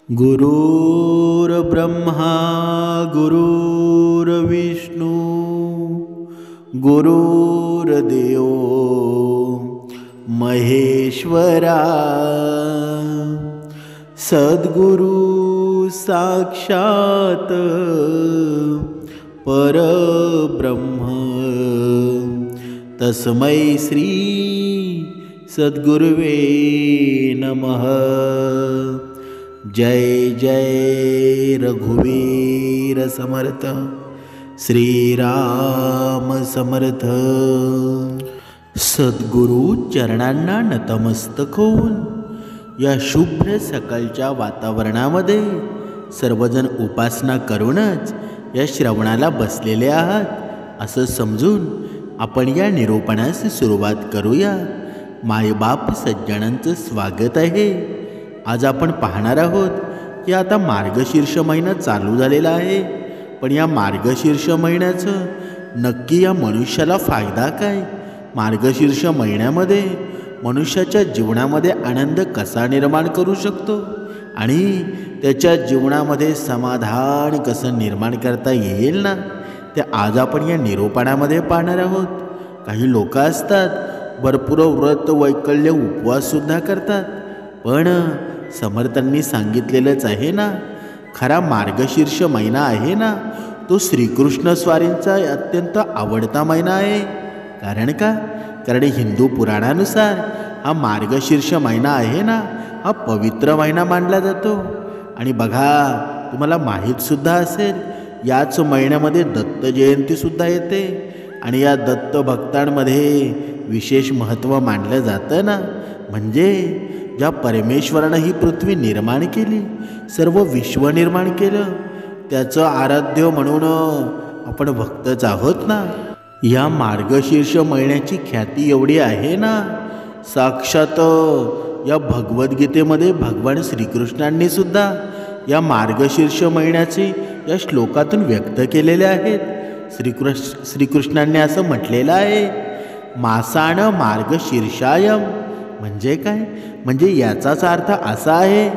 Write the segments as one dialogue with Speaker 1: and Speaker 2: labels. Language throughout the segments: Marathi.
Speaker 1: गुरुर्ब्रह्मा गुरुर्विष्णू गुरुर्देव महेश्वरा सद्गुरु साक्षात परब्रह्म तस्मै श्री सद्गुरुवे नमः। जय जय रघुवीर समर्थ श्रीराम समर्थ। सद्गुरु चरणांना नतमस्तक होऊन या शुभ्र सकाळच्या वातावरणामध्ये सर्वजण उपासना करूनच या श्रवणाला बसलेले आहात असं समजून आपण या निरूपणास सुरुवात करूया। मायबाप सज्जनांचं स्वागत आहे। आज आपण पाहणार आहोत की आता मार्गशीर्ष महिना चालू झालेला आहे, पण या मार्गशीर्ष महिन्याचं नक्की या मनुष्याला फायदा काय? मार्गशीर्ष महिन्यामध्ये मनुष्याच्या जीवनामध्ये आनंद कसा निर्माण करू शकतो आणि त्याच्या जीवनामध्ये समाधान कसं निर्माण करता येईल ना, ते आज आपण या निरूपणामध्ये पाहणार आहोत। काही लोक असतात भरपूर व्रत वैकल्य उपवाससुद्धा करतात, पण समर्थांनी सांगितलेलंच आहे ना, खरा मार्गशीर्ष महिना आहे ना तो श्रीकृष्ण स्वारींचा अत्यंत आवडता महिना आहे। कारण हिंदू पुराणानुसार हा मार्गशीर्ष महिना आहे ना हा पवित्र महिना मानला जातो। आणि बघा, तुम्हाला माहीतसुद्धा असेल याच महिन्यामध्ये दत्त जयंतीसुद्धा येते आणि या दत्त भक्तांमध्ये विशेष महत्त्व मानलं जातं ना। म्हणजे ज्या परमेश्वरानं ही पृथ्वी निर्माण केली, सर्व विश्व निर्माण केलं, त्याचं आराध्य म्हणून आपण भक्तच आहोत ना। या मार्गशीर्ष महिन्याची ख्याती एवढी आहे ना, साक्षात या भगवद्गीतेमध्ये भगवान श्रीकृष्णांनी सुद्धा या मार्गशीर्ष महिन्याचे या श्लोकातून व्यक्त केलेले आहेत। श्रीकृष्णांनी असं म्हटलेलं आहे, मासाण मार्गशीर्षायम। म्हणजे काय? म्हणजे याचाच अर्थ असा आहे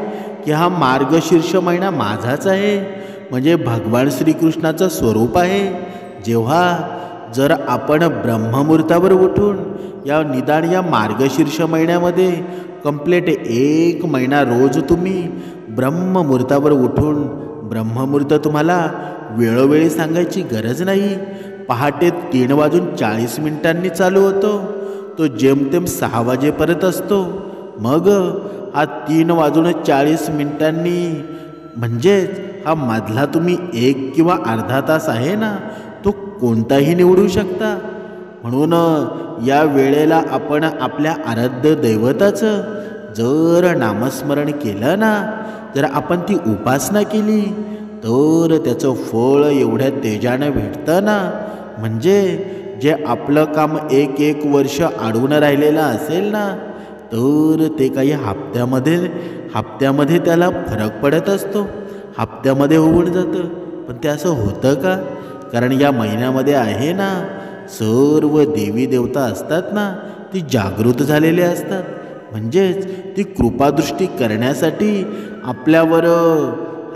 Speaker 1: की हा मार्गशीर्ष महिना माझाच आहे, म्हणजे भगवान श्रीकृष्णाचं स्वरूप आहे। जर आपण ब्रह्ममुहूर्तावर उठून या निदान या मार्गशीर्ष महिन्यामध्ये कंप्लीट 1 महिना रोज तुम्ही ब्रह्ममुहूर्तावर उठून, ब्रह्ममुहूर्त तुम्हाला वेळोवेळी सांगायची गरज नाही, पहाटे 3:40 चालू होतो, तो जेमतेम 6 वाजेपर्यंत असतो। मग हा 3:40 म्हणजेच हा मधला तुम्ही 1 किंवा अर्धा तास आहे ना, तो कोणताही निवडू शकता। म्हणून या वेळेला आपण आपल्या आराध्य दैवताचं जर नामस्मरण केलं ना, जर आपण ती उपासना केली तर त्याचं फळ एवढ्या तेजानं भेटतं ना, म्हणजे जे आपलं काम 1 वर्ष अडवून राहिलेलं असेल ना, तर ते काही हप्त्यामध्ये त्याला फरक पडत असतो, हप्त्यामध्ये होऊन जातं। पण ते असं होतं का? कारण या महिन्यामध्ये आहे ना, सर्व देवी देवता असतात ना, ती जागृत झालेले असतात, म्हणजेच ती कृपादृष्टी करण्यासाठी आपल्यावर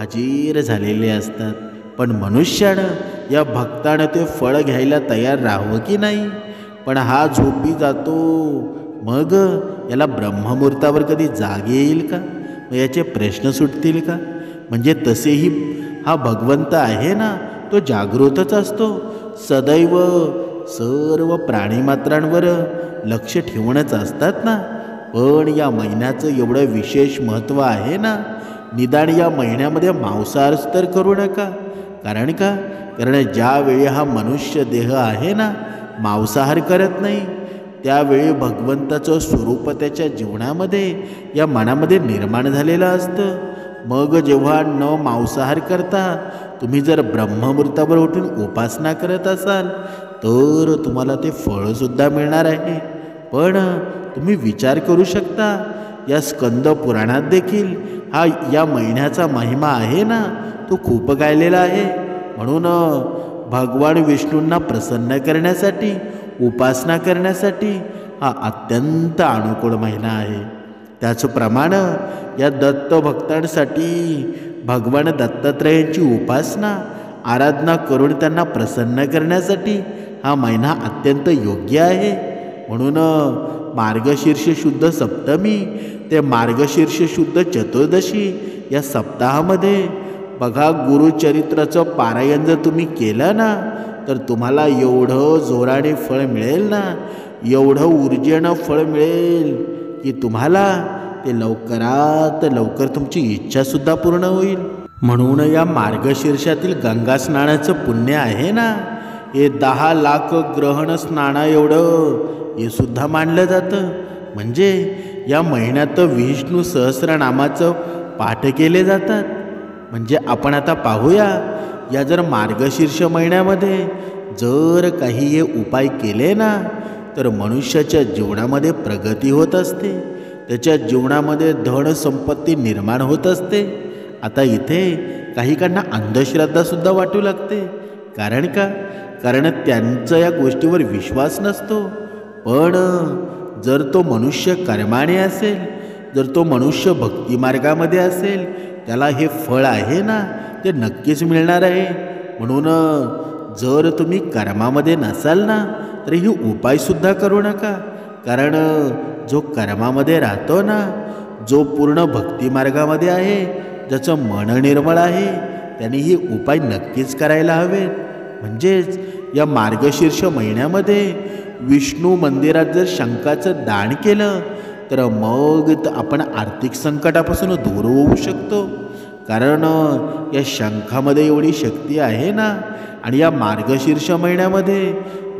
Speaker 1: हजीर झालेले असतात। पण मनुष्यानं या भक्तानं ते फळ घ्यायला तयार राहावं की नाही? पण हा झोपी जातो, मग याला ब्रह्ममुहूर्तावर कधी जाग येईल का? मग याचे प्रश्न सुटतील का? म्हणजे तसेही हा भगवंत आहे ना, तो जागृतच असतो, सदैव सर्व प्राणीमात्रांवर लक्ष ठेवूनच असतात ना। पण या महिन्याचं एवढं विशेष महत्त्व आहे ना, निदान या महिन्यामध्ये मांसाहार तर करू नका। कारण ज्यावेळी हा मनुष्य देह आहे ना मांसाहार करत नाही, त्यावेळी भगवंताचं स्वरूप त्याच्या जीवनामध्ये या मनामध्ये निर्माण झालेलं असतं। मग जेव्हा न मांसाहार करता तुम्ही जर ब्रह्ममुहूर्तावर उठून उपासना करत असाल तर तुम्हाला ते फळसुद्धा मिळणार आहे। पण तुम्ही विचार करू शकता, या स्कंद पुराणात देखील हा या महिन्याचा महिमा आहे ना तो खूप गायलेला आहे। म्हणून भगवान विष्णूंना प्रसन्न करण्यासाठी, उपासना करण्यासाठी हा अत्यंत अनुकूल महिना आहे। त्याचप्रमाणे या दत्त भक्तांसाठी भगवान दत्तात्रयांची उपासना आराधना करून त्यांना प्रसन्न करण्यासाठी हा महिना अत्यंत योग्य आहे. म्हणून मार्गशीर्ष शुद्ध सप्तमी ते मार्गशीर्ष शुद्ध चतुर्दशी या सप्ताहामध्ये बघा, गुरुचरित्राचं पारायण जर तुम्ही केलं ना तर तुम्हाला एवढं जोराने फळ मिळेल ना, एवढं ऊर्जेनं फळ मिळेल की तुम्हाला ते लवकरात लवकर तुमची इच्छासुद्धा पूर्ण होईल. म्हणून या मार्गशीर्षातील गंगा स्नानाचं पुण्य आहे ना, हे 10 लाख ग्रहण स्नाना एवढं हे सुद्धा मानलं जातं. म्हणजे या महिन्यात विष्णू सहस्रनामाचं पाठ केले जातात. म्हणजे आपण आता पाहूया, या जर मार्गशीर्ष महिन्यामध्ये जर काही हे उपाय केले ना तर मनुष्याच्या जीवनामध्ये प्रगती होत असते, त्याच्या जीवनामध्ये धन संपत्ती निर्माण होत असते. आता इथे काहीकांना अंधश्रद्धासुद्धा वाटू लागते. कारण का? कारण त्यांचा या गोष्टीवर विश्वास नसतो. पण जर तो मनुष्य कर्माने असेल, जर तो मनुष्य भक्तिमार्गामध्ये असेल, त्याला हे फळ आहे ना ते नक्कीच मिळणार आहे. म्हणून जर तुम्ही कर्मामध्ये नसाल ना तर ही उपायसुद्धा करू नका. कारण जो कर्मामध्ये राहतो ना, जो पूर्ण भक्तिमार्गामध्ये आहे, ज्याचं मन निर्मळ आहे, त्यांनी ही उपाय नक्कीच करायला हवेत. म्हणजेच या मार्गशीर्ष महिन्यामध्ये विष्णू मंदिरात जर शंखाचं दान केलं तर मग आपण आर्थिक संकटापासून दूर होऊ शकतो. कारण या शंखामध्ये एवढी शक्ती आहे ना. आणि या मार्गशीर्ष महिन्यामध्ये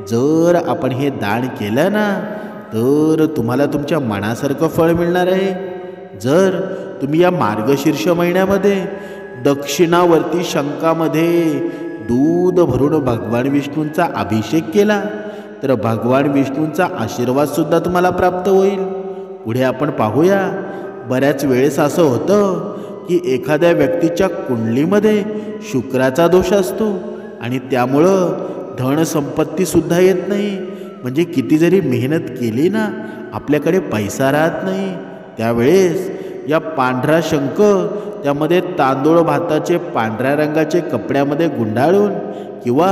Speaker 1: जर आपण हे दान केलं ना तर तुम्हाला तुमच्या मनासारखं फळ मिळणार आहे. जर तुम्ही या मार्गशीर्ष महिन्यामध्ये दक्षिणावर्ती शंखामध्ये दूध भरून भगवान विष्णूंचा अभिषेक केला तर भगवान विष्णूंचा आशीर्वादसुद्धा तुम्हाला प्राप्त होईल. पुढे आपण पाहूया, बऱ्याच वेळेस असं होतं की एखाद्या व्यक्तीच्या कुंडलीमध्ये शुक्राचा दोष असतो आणि त्यामुळं धनसंपत्तीसुद्धा येत नाही. म्हणजे किती जरी मेहनत केली ना आपल्याकडे पैसा राहत नाही. त्यावेळेस या पांढरा शंख त्यामध्ये तांदूळ भाताचे पांढऱ्या रंगाचे कपड्यामध्ये गुंडाळून किंवा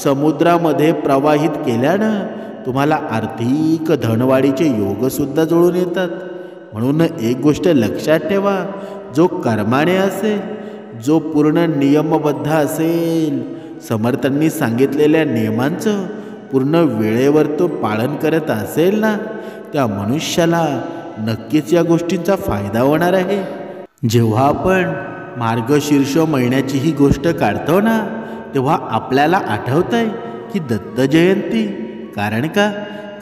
Speaker 1: समुद्रामध्ये प्रवाहित केल्यानं तुम्हाला आर्थिक धनवाढीचे योगसुद्धा जुळून येतात. म्हणून एक गोष्ट लक्षात ठेवा, जो कर्माने असेल, जो पूर्ण नियमबद्ध असेल, समर्थांनी सांगितलेल्या नियमांचं पूर्ण वेळेवर तो पालन करत असेल ना, त्या मनुष्याला नक्कीच या गोष्टींचा फायदा होणार आहे. जेव्हा आपण मार्गशीर्ष महिन्याची ही गोष्ट काढतो ना तेव्हा आपल्याला आठवतंय की दत्त जयंती. कारण का?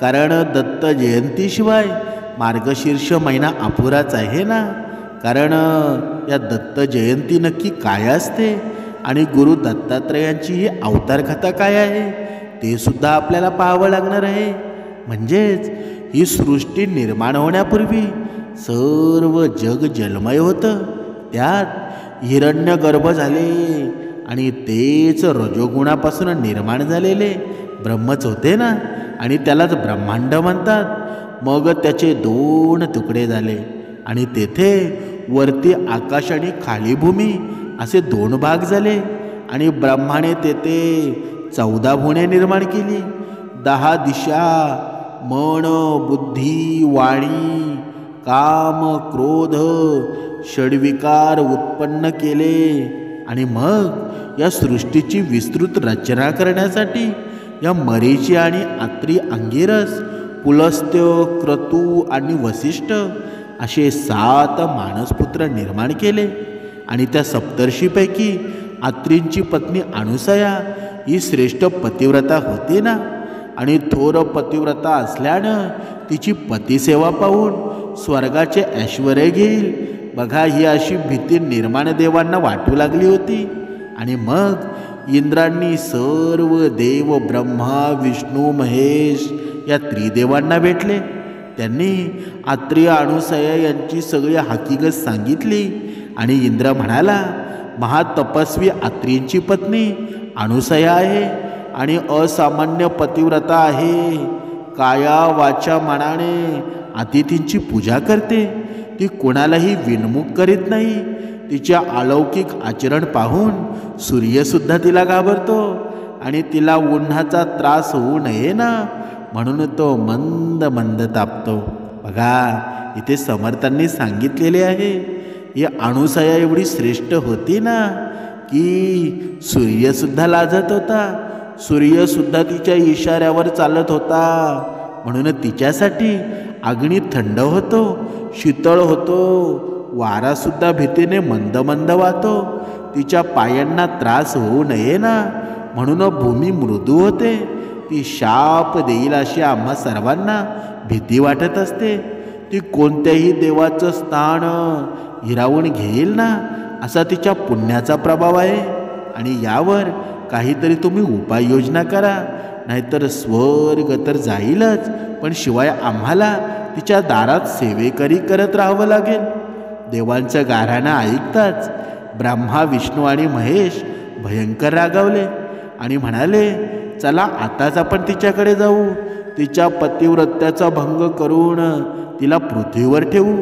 Speaker 1: कारण दत्त जयंतीशिवाय मार्गशीर्ष महिना अपुराच आहे ना. कारण या दत्त जयंती नक्की काय असते आणि गुरु दत्तात्रयांची ही अवतार कथा काय आहे ते सुद्धा आपल्याला पाहावं लागणार आहे. म्हणजेच ही सृष्टी निर्माण होण्यापूर्वी सर्व जग जलमय होतं. त्यात हिरण्यगर्भ झाले आणि तेच रजोगुणापासून निर्माण झालेले ब्रह्मच होते ना, आणि त्यालाच ब्रह्मांड म्हणतात. मग त्याचे 2 तुकडे झाले आणि तेथे वरती आकाश आणि खाली भूमी असे 2 भाग झाले. आणि ब्रह्माने तेथे 14 भुवने निर्माण केली. 10 दिशा, मन, बुद्धी, वाणी, काम, क्रोध, षड्विकार उत्पन्न केले. आणि मग या सृष्टीची विस्तृत रचना करण्यासाठी या मरीची आणि आत्री, अंगिरस, पुलस्त्य, क्रतू आणि वसिष्ठ असे 7 मानसपुत्र निर्माण केले. आणि त्या सप्तर्षीपैकी आत्रींची पत्नी अनुसया ही श्रेष्ठ पतिव्रता होती ना, आणि थोर पतिव्रता असल्यानं तिची पतिसेवा पाहून स्वर्गाचे ऐश्वर्य घेईल बघा, ही अशी भीती निर्माण देवांना वाटू लागली होती. आणि मग इंद्रांनी सर्व देव ब्रह्मा, विष्णू, महेश या त्रिदेवांना भेटले. त्यांनी आत्रेय, अनुसया यांची सगळी हकीकत सांगितली. आणि इंद्र म्हणाला, महातपस्वी आत्रेंची पत्नी अनुसया आहे आणि असामान्य पतिव्रता आहे. काया वाचा मनाने अतिथींची पूजा करते. ती कोणालाही विनमुख करीत नाही. तिच्या अलौकिक आचरण पाहून सूर्यसुद्धा तिला घाबरतो आणि तिला उन्हाचा त्रास होऊ नये ना म्हणून तो मंद मंद तापतो. बघा, इथे समर्थांनी सांगितलेले आहे, ही अणुसया एवढी श्रेष्ठ होती ना की सूर्यसुद्धा लाजत होता. सूर्यसुद्धा तिच्या इशाऱ्यावर चालत होता. म्हणून तिच्यासाठी अग्नी थंड होतो, शीतळ होतो. वारासुद्धा भीतीने मंद मंद वाहतो. तिच्या पायांना त्रास होऊ नये ना म्हणून भूमी मृदू होते. ती शाप देईल अशी आम्हा सर्वांना भीती वाटत असते. ती कोणत्याही देवाचं स्थान हिरावून घेईल ना असा तिच्या पुण्याचा प्रभाव आहे. आणि यावर काहीतरी तुम्ही उपाययोजना करा, नाहीतर स्वर्ग तर जाईलच, पण शिवाय आम्हाला तिच्या दारात सेवेकरी करत राहावं लागेल. देवांचं गाऱ्हाणं ऐकताच ब्रह्मा, विष्णू आणि महेश भयंकर रागावले आणि म्हणाले, चला आताच आपण तिच्याकडे जाऊ. तिच्या पतिव्रत्याचा भंग करून तिला पृथ्वीवर ठेवू,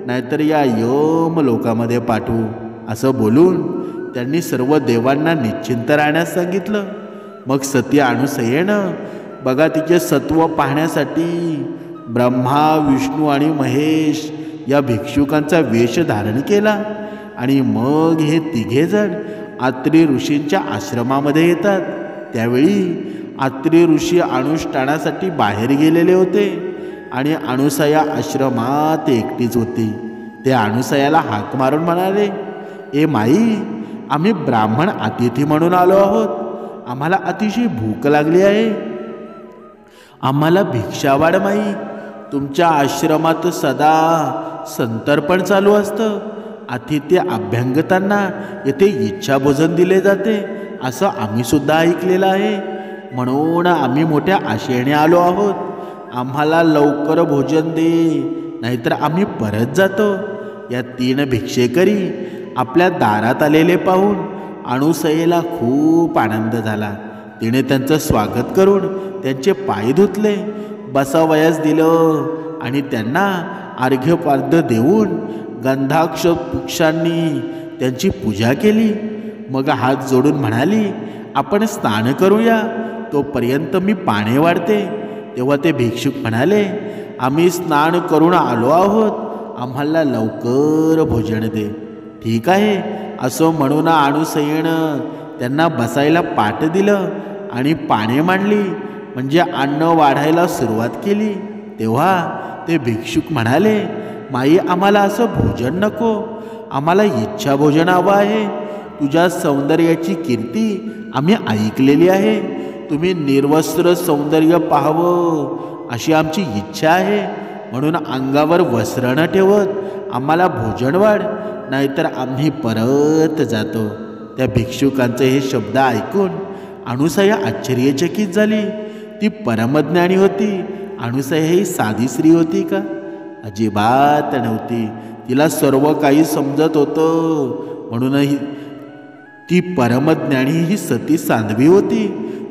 Speaker 1: नाहीतर या यम लोकामध्ये पाठवू. असं बोलून त्यांनी सर्व देवांना निश्चिंत राहण्यास सांगितलं. मग सती अणुसयेनं बघा तिचे सत्व पाहण्यासाठी ब्रह्मा, विष्णू आणि महेश या भिक्षुकांचा वेश धारण केला. आणि मग हे तिघेजण आत्री ऋषींच्या आश्रमामध्ये येतात. त्यावेळी आत्री ऋषी अनुष्ठानासाठी बाहेर गेलेले होते आणि अणुसया आश्रमात एकटीच होती. ते अणुसयाला हाक मारून म्हणाले, ए माई, आम्ही ब्राह्मण अतिथी म्हणून आलो आहोत. आम्हाला अतिशय भूक लागली आहे. आम्हाला भिक्षा वाढ माई. तुमच्या आश्रमात सदा संतर्पण चालू असतं. अतिथी अभ्यंगतांना येथे इच्छाभोजन दिले जाते असं आम्ही सुद्धा ऐकलेलं आहे. म्हणून आम्ही मोठ्या आशेने आलो आहोत. आम्हाला लवकर भोजन दे, नाहीतर आम्ही परत जातो. या 3 भिक्षेकरी आपल्या दारात आलेले पाहून अणुसयेला खूप आनंद झाला. तिने त्यांचं स्वागत करून त्यांचे पाय धुतले, बसावयास दिलं आणि त्यांना अर्घ्यपाद्य देऊन गंधाक्ष पुक्षांनी त्यांची पूजा केली. मग हात जोडून म्हणाली, आपण स्नान करूया, तोपर्यंत मी पाणी वाढते. तेव्हा ते भिक्षुक म्हणाले, आम्ही स्नान करून आलो आहोत, आम्हाला लवकर भोजन दे. ठीक आहे असं म्हणून अणुसयेनं त्यांना बसायला पाट दिलं आणि पाने मांडली, म्हणजे अन्न वाढायला सुरुवात केली. तेव्हा ते भिक्षुक म्हणाले, माई, आम्हाला असं भोजन नको, आम्हाला इच्छा भोजन हवं आहे. तुझ्या सौंदर्याची कीर्ती आम्ही ऐकलेली आहे. तुम्ही निर्वस्त्र सौंदर्य पाहावं अशी आमची इच्छा आहे. म्हणून अंगावर वस्त्र न ठेवत आम्हाला भोजन वाढ, नाहीतर आम्ही परत जातो. त्या भिक्षुकांचे हे शब्द ऐकून अणुसया आश्चर्यचकित झाली. ती परमज्ञानी होती. अणुसया ही साधी स्त्री होती का? अजिबात नव्हती. तिला सर्व काही समजत होतं. म्हणूनही ती परमज्ञानी ही सती साध्वी होती.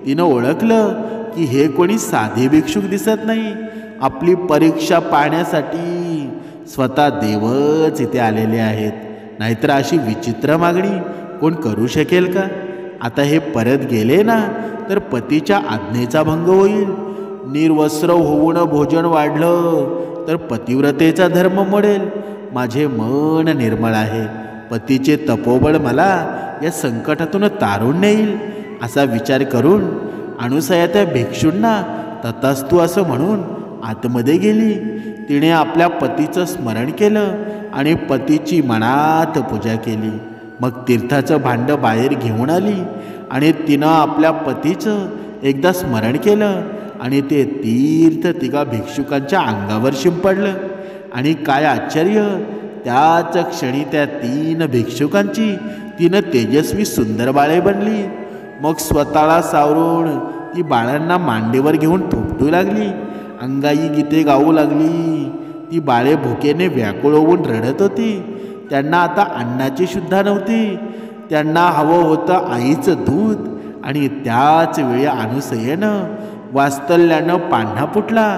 Speaker 1: तिनं ओळखलं की हे कोणी साधे भिक्षुक दिसत नाही. आपली परीक्षा पाहण्यासाठी स्वतः देवच इथे आलेले आहेत. नाहीतर अशी विचित्र मागणी कोण करू शकेल का? आता हे परत गेले ना तर पतीच्या आज्ञेचा भंग होईल. निर्वस्त्र होऊन भोजन वाढलं तर पतिव्रतेचा धर्म मोडेल. माझे मन निर्मळ आहे. पतीचे तपोबळ मला या संकटातून तारून नेईल असा विचार करून अणुसया त्या भिक्षूंना तथास्तु असं म्हणून आतमध्ये गेली. तिने आपल्या पतीचं स्मरण केलं आणि पतीची मनात पूजा केली. मग तीर्थाचं भांडं बाहेर घेऊन आली आणि तिनं आपल्या पतीचं एकदा स्मरण केलं आणि ते तीर्थ तिघा भिक्षुकांच्या अंगावर शिंपडलं. आणि काय आश्चर्य, त्याच क्षणी त्या 3 भिक्षुकांची 3 तेजस्वी सुंदर बाळे बनली. मग स्वतःला सावरून ती बाळांना मांडीवर घेऊन थोपटू लागली. अंगाई गीते गाऊ लागली. ती बाळे भुकेने व्याकुळ होऊन रडत होती. त्यांना आता अन्नाची सुद्धा नव्हती. त्यांना हवं होतं आईचं दूध. आणि त्याच वेळी अणुसयेनं वात्सल्यानं पान्हा फुटला.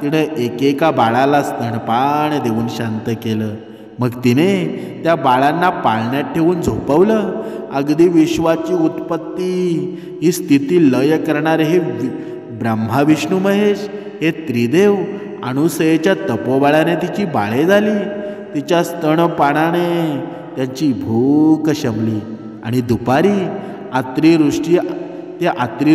Speaker 1: तिनं एकेका बाळाला स्तनपान देऊन शांत केलं. मग तिने त्या बाळांना पाळण्यात ठेवून झोपवलं. अगदी विश्वाची उत्पत्ती ही स्थिती लय करणारे हे ब्रह्मा विष्णू महेश हे त्रिदेव अनुसयेच्या तपोबळाने तिची बाळे झाली. तिच्या स्तनपानाने त्यांची भूक शमली. आणि दुपारी आत्री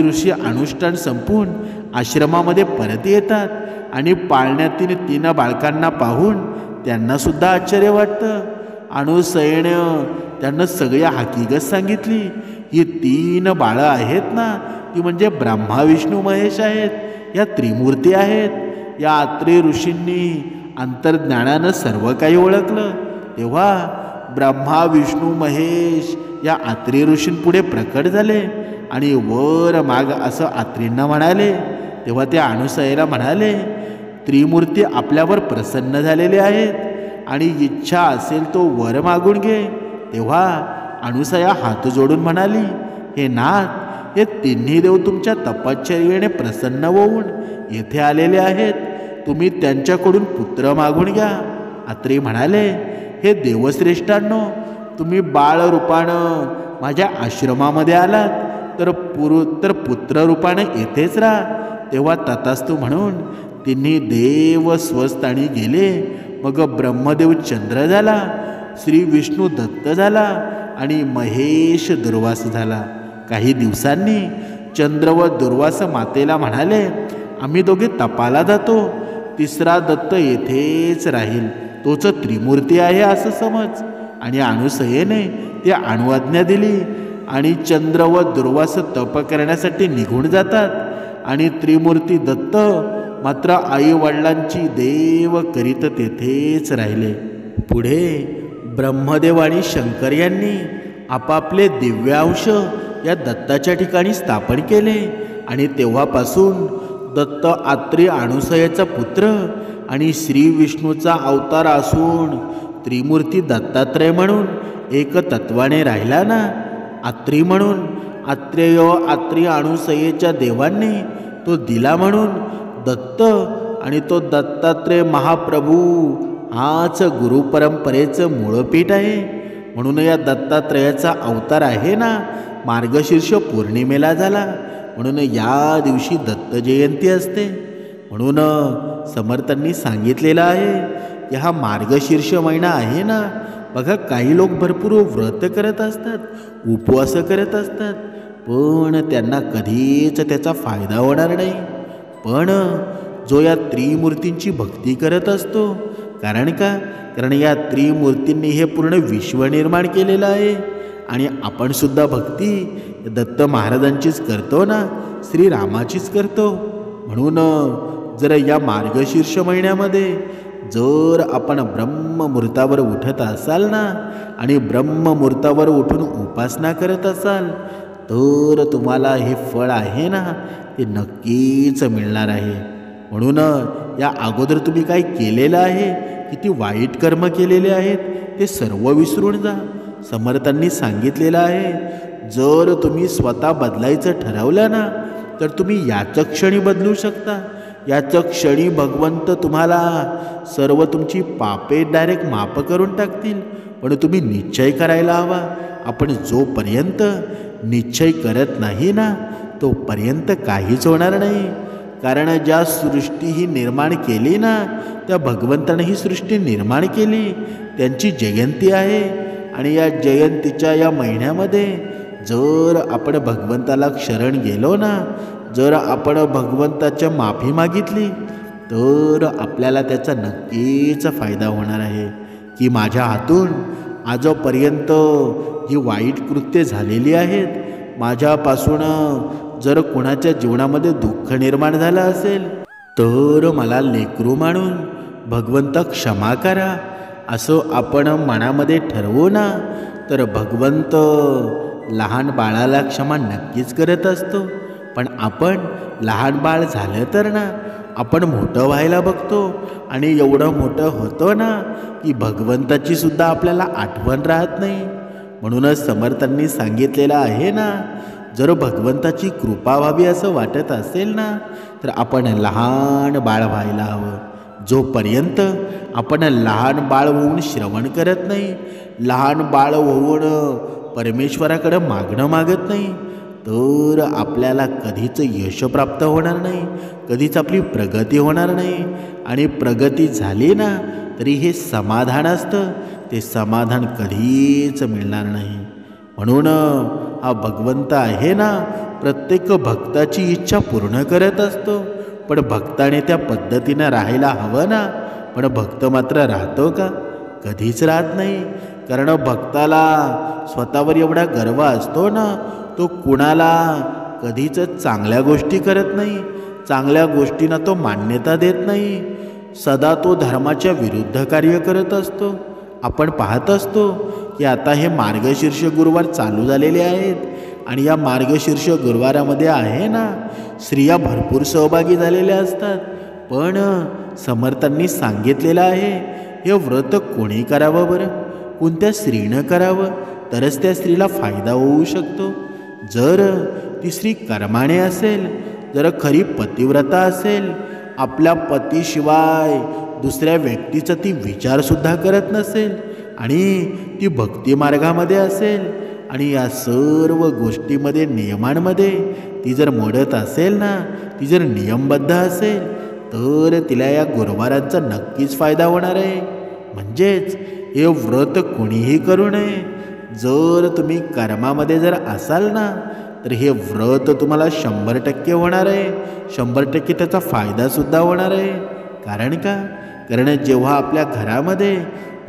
Speaker 1: ऋषी अनुष्ठान संपून आश्रमामध्ये परत येतात. आणि पाळण्यातील 3 बाळकांना पाहून त्यांना सुद्धा आश्चर्य वाटतं. अनुसयेने त्यांना सगळी हकीकत सांगितली. ही 3 बाळं आहेत ना, ती म्हणजे ब्रह्मा विष्णू महेश आहेत. या त्रिमूर्ती आहेत. या आत्री ऋषींनी अंतर्ज्ञानानं सर्व काही ओळखलं. तेव्हा ब्रह्मा विष्णू महेश या आत्री ऋषींपुढे प्रकट झाले आणि वर माग असं आत्रींना म्हणाले. तेव्हा ते अनुसयेला म्हणाले, त्रिमूर्ती आपल्यावर प्रसन्न झालेले आहेत आणि इच्छा असेल तो वर मागून घे. तेव्हा अनुसया हात जोडून म्हणाली, हे नाथ, हे 3 देव तुमच्या तपश्चर्येने प्रसन्न होऊन येथे आलेले आहेत. तुम्ही त्यांच्याकडून पुत्र मागून घ्या. आत्री म्हणाले, हे देवश्रेष्ठांनो, तुम्ही बाळ रूपानं माझ्या आश्रमामध्ये आलात तर पुत्र रूपाने येथेच राहा. तेव्हा तथास्तु म्हणून 3 देव स्वस्थानी गेले. मग ब्रह्मदेव चंद्र झाला, श्री विष्णू दत्त झाला आणि महेश दुर्वास झाला. काही दिवसांनी चंद्र व दुर्वास मातेला म्हणाले, आम्ही दोघे तपाला जातो. 3रा दत्त येथेच राहील, तोच त्रिमूर्ती आहे असं समज. आणि अनुसयेने ती अनुज्ञा दिली. आणि चंद्र व दुर्वास तप करण्यासाठी निघून जातात. आणि त्रिमूर्ती दत्त मात्र आई वडिलांची देव करीत तेथेच राहिले. पुढे ब्रह्मदेव आणि शंकर यांनी आपापले दिव्यांश या दत्ताच्या ठिकाणी स्थापन केले. आणि तेव्हापासून दत्त आत्री अनुसयेचा पुत्र आणि श्री विष्णूचा अवतार असून त्रिमूर्ती दत्तात्रय म्हणून एक तत्वाने राहिला ना. आत्री म्हणून आत्री अनुसयेच्या देवांनी तो दिला म्हणून दत्त आणि तो दत्तात्रय महाप्रभू हाच गुरुपरंपरेचं मूळपीठ आहे. म्हणून या दत्तात्रयाचा अवतार आहे ना, मार्गशीर्ष पौर्णिमेला झाला. म्हणून या दिवशी दत्त जयंती असते. म्हणून समर्थांनी सांगितलेलं आहे की हा मार्गशीर्ष महिना आहे ना, बघा काही लोक भरपूर व्रत करत असतात, उपवास करत असतात, पण त्यांना कधीच त्याचा फायदा होणार नाही. पण जो या त्रिमूर्तींची भक्ती करत असतो, कारण या त्रिमूर्तींनी हे पूर्ण विश्व निर्माण केलेलं आहे. आणि आपण सुद्धा भक्ती दत्त महाराजांचीच करतो ना, श्रीरामाचीच करतो. म्हणून जर या मार्गशीर्ष महिन्यामध्ये जर आपण ब्रह्ममुहूर्तावर उठत असाल ना आणि ब्रह्ममुहूर्तावर उठून उपासना करत असाल तर तुम्हाला हे फळ आहे ना ते नक्कीच मिळणार आहे. म्हणून या अगोदर तुम्ही काय केलेलं आहे, किती वाईट कर्म केलेले आहेत ते सर्व विसरून जा. समर्थांनी सांगितलेलं आहे, जर तुम्ही स्वतः बदलायचं ठरवलं ना तर तुम्ही याच क्षणी बदलू शकता. याच क्षणी भगवंत तुम्हाला सर्व तुमची पापे डायरेक्ट माफ करून टाकतील. पण तुम्ही निश्चय करायला हवा. आपण जोपर्यंत निश्चय करत नाही ना तोपर्यंत काहीच होणार नाही. कारण ज्या सृष्टी ही निर्माण केली ना त्या भगवंताने ही सृष्टी निर्माण केली, त्यांची जयंती आहे. आणि या जयंतीच्या या महिन्यामध्ये जर आपण भगवंताला शरण गेलो ना, जर आपण भगवंताच्या माफी मागितली तर आपल्याला त्याचा नक्कीच फायदा होणार आहे. की माझ्या हातून आजपर्यंत जी वाईट कृत्ये झालेली आहेत, माझ्यापासून जर कोणाच्या जीवनामध्ये दुःख निर्माण झालं असेल तर मला लेकरू मानून भगवंत क्षमा करा असं आपण मनामध्ये ठरवू ना तर भगवंत लहान बाळाला क्षमा नक्कीच करत असतो. पण आपण लहान बाळ झालं तर ना आपण मोठं व्हायला बघतो आणि एवढं मोठं होतं ना की भगवंताची सुद्धा आपल्याला आठवण राहत नाही. म्हणूनच समर्थांनी सांगितलेलं आहे ना, जर भगवंताची कृपा व्हावी असं वाटत असेल ना तर आपण लहान बाळ व्हायला हवं. जोपर्यंत आपण लहान बाळ होऊन श्रवण करत नाही, लहान बाळ होऊन परमेश्वराकडे मागणं मागत नाही, तर आपल्याला कधीच यश प्राप्त होणार नाही, कधीच आपली प्रगती होणार नाही. आणि प्रगती झाली ना तरी हे समाधान असतं, ते समाधान कधीच मिळणार नाही. म्हणून हा भगवंत आहे ना, प्रत्येक भक्ताची इच्छा पूर्ण करत असतो. पण भक्ताने त्या पद्धतीनं राहायला हवं ना. पण भक्त मात्र राहतो का? कधीच राहत नाही. कारण भक्ताला स्वतःवर एवढा गर्व असतो ना, तो कुणाला कधीच चांगल्या गोष्टी करत नाही, चांगल्या गोष्टींना तो मान्यता देत नाही. सदा तो धर्माच्या विरुद्ध कार्य करत असतो. आपण पाहत असतो की आता हे मार्गशीर्ष गुरुवार चालू झालेले आहेत आणि या मार्गशीर्ष गुरुवारामध्ये आहे ना, स्त्रिया भरपूर सहभागी झालेल्या असतात. पण समर्थांनी सांगितलेलं आहे, हे व्रत कोणी करावं बरं? कोणत्या स्त्रीनं करावं? तरच त्या स्त्रीला फायदा होऊ शकतो. जर ती स्त्री कर्माने असेल, जर खरी पतिव्रता असेल, आपल्या पतीशिवाय दुसऱ्या व्यक्तीचा ती विचारसुद्धा करत नसेल आणि ती भक्ती मार्गामध्ये असेल आणि या सर्व गोष्टीमध्ये नियमांमध्ये ती जर मोडत असेल ना, ती जर नियमबद्ध असेल, तर तिला या गुरुवारांचा नक्कीच फायदा होणार आहे. म्हणजेच हे व्रत कोणीही करू नये. जर तुम्ही कर्मामध्ये जर असाल ना, तर हे व्रत तुम्हाला 100% होणार आहे. 100% त्याचा फायदासुद्धा होणार आहे. कारण का? कारण जेव्हा आपल्या घरामध्ये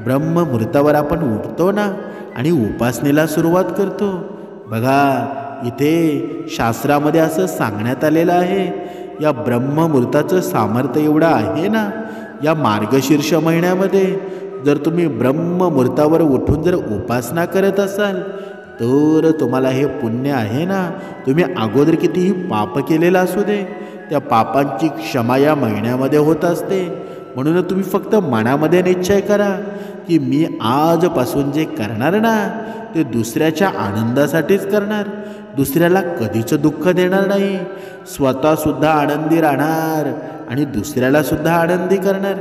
Speaker 1: ब्रह्ममुहूर्तावर आपण उठतो ना आणि उपासनेला सुरुवात करतो, बघा इथे शास्त्रामध्ये असं सांगण्यात आलेलं आहे, या ब्रह्ममुहूर्ताचं सामर्थ्य एवढं आहे ना, या मार्गशीर्ष महिन्यामध्ये जर तुम्ही ब्रह्ममुहूर्तावर उठून जर उपासना करत असाल, तर तुम्हाला हे पुण्य आहे ना, तुम्ही अगोदर कितीही पाप केलेलं असू दे, त्या पापांची क्षमा या महिन्यामध्ये होत असते. म्हणून तुम्ही फक्त मनामध्ये निश्चय करा की मी आजपासून जे करणार ना, ते दुसऱ्याच्या आनंदासाठीच करणार, दुसऱ्याला कधीच दुःख देणार नाही, स्वतःसुद्धा आनंदी राहणार आणि दुसऱ्यालासुद्धा आनंदी करणार.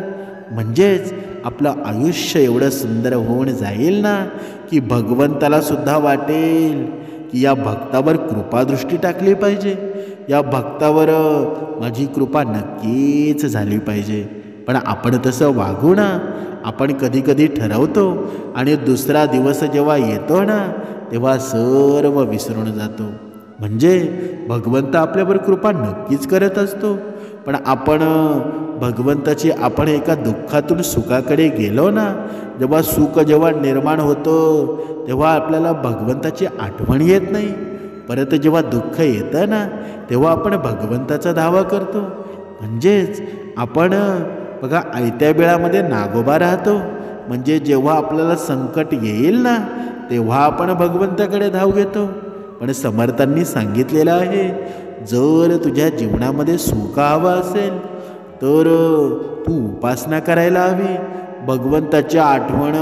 Speaker 1: म्हणजेच आपलं आयुष्य एवढं सुंदर होऊन जाईल ना, की भगवंताला सुद्धा वाटेल की या भक्तावर कृपादृष्टी टाकली पाहिजे, या भक्तावर माझी कृपा नक्कीच झाली पाहिजे. पण आपण तसं वागू ना, आपण कधी कधी ठरवतो आणि दुसरा दिवस जेव्हा येतो ना, तेव्हा सर्व विसरून जातो. म्हणजे भगवंत आपल्यावर कृपा नक्कीच करत असतो, पण आपण भगवंताची आपण एका दुःखातून सुखाकडे गेलो ना, जेव्हा सुख जेव्हा निर्माण होतं तेव्हा आपल्याला भगवंताची आठवण येत नाही. परत जेव्हा दुःख येतं ना, तेव्हा आपण भगवंताचा धावा करतो. म्हणजेच आपण बघा आयत्या वेळामध्ये नागोबा राहतो. म्हणजे जेव्हा आपल्याला संकट येईल ना, तेव्हा आपण भगवंताकडे धाव घेतो. पण समर्थांनी सांगितलेलं आहे, जर तुझ्या जीवनामध्ये सुख हवं असेल तर तू उपासना करायला हवी, भगवंताची आठवण,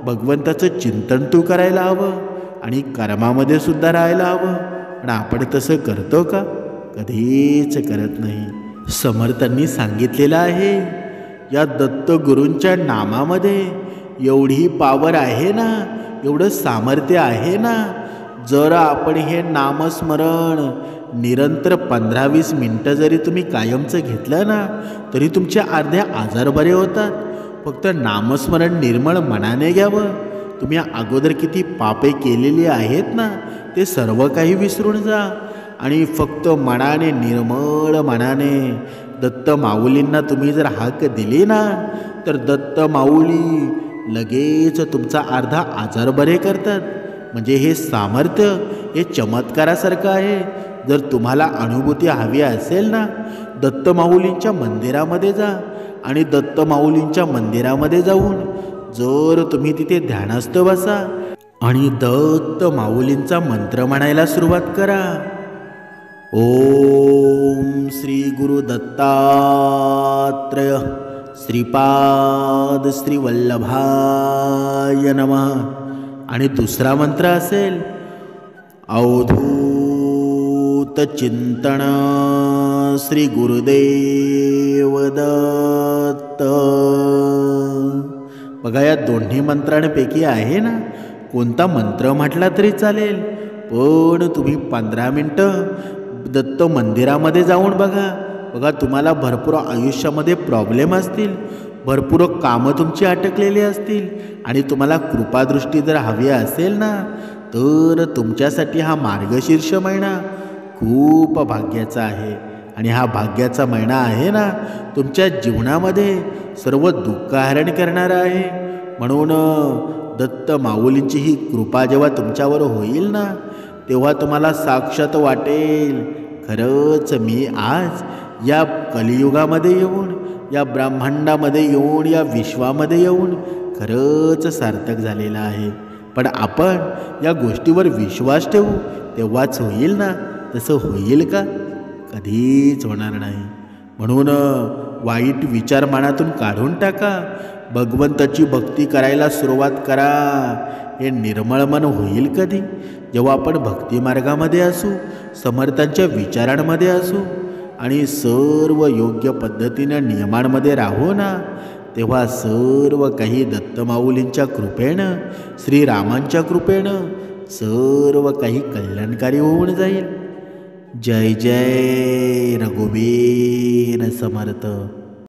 Speaker 1: भगवंताचं चिंतन तू करायला हवं आणि कर्मामध्ये सुद्धा राहायला हवं. पण आपण तसं करतो का? कधीच करत नाही. समर्थांनी सांगितलेलं आहे, या दत्तगुरूंच्या नामामध्ये एवढी पावर आहे ना, एवढं सामर्थ्य आहे ना, जर आपण हे नामस्मरण निरंतर 15-20 मिनटं जरी तुम्ही कायमचं घेतलं ना, तरी तुमचे अर्धे आजार बरे होतात. फक्त नामस्मरण निर्मळ मनाने घ्यावं. तुम्ही अगोदर किती पापे केलेली आहेत ना, ते सर्व काही विसरून जा आणि फक्त मनाने, निर्मळ मनाने दत्त माऊलींना तुम्ही जर हाक दिली ना, तर दत्त माऊली लगेच तुमचा अर्धा आजार बरे करतात. म्हणजे हे सामर्थ्य हे चमत्कारासारखं आहे. जर तुम्हाला अनुभूती हवी असेल ना, दत्त माऊलींच्या मंदिरामध्ये जा आणि दत्त माऊलींच्या मंदिरामध्ये जाऊन जर तुम्ही तिथे ध्यानस्थ बसा आणि दत्त माऊलींचा मंत्र म्हणायला सुरुवात करा, ओम श्री गुरु दत्तात्रय श्रीपाद श्री वल्लभाय नमः. आणि दुसरा मंत्र असेल, अवधूत चिंतन श्री गुरुदेव दत्त समर्थ. बघा, या दोन्ही मंत्रांपैकी आहे ना, कोणता मंत्र म्हटला तरी चालेल, पण तुम्ही 15 मिनटं दत्त मंदिरामध्ये जाऊन बघा. बघा, तुम्हाला भरपूर आयुष्यामध्ये प्रॉब्लेम असतील, भरपूर कामं तुमची अटकलेली असतील आणि तुम्हाला कृपादृष्टी जर हवी असेल ना, तर तुमच्यासाठी हा मार्गशीर्ष महिना खूप भाग्याचा आहे. आणि हा भाग्याचा महिना आहे ना, तुमच्या जीवनामध्ये सर्व दुःखहरण करणारा आहे. म्हणून दत्त माऊलींची ही कृपा जेव्हा तुमच्यावर होईल ना, तेव्हा तुम्हाला साक्षात वाटेल, खरंच मी आज या कलियुगामध्ये येऊन, या ब्रह्मांडामध्ये येऊन, या विश्वामध्ये येऊन खरंच सार्थक झालेला आहे. पण आपण या गोष्टीवर विश्वास ठेवू तेव्हाच होईल ना. तसं होईल का? कधीच होणार नाही. म्हणून वाईट विचार मनातून काढून टाका, भगवंताची भक्ती करायला सुरुवात करा. हे निर्मळ मन होईल कधी? जेव्हा आपण भक्ती मार्गामध्ये असू, समर्थांच्या विचारांमध्ये असू आणि सर्व योग्य पद्धतीनं नियमांमध्ये राहू ना, तेव्हा सर्व काही दत्तमाऊलींच्या कृपेनं, श्रीरामांच्या कृपेनं सर्व काही कल्याणकारी होऊन जाईल. जय जय रघुवीर समर्थ.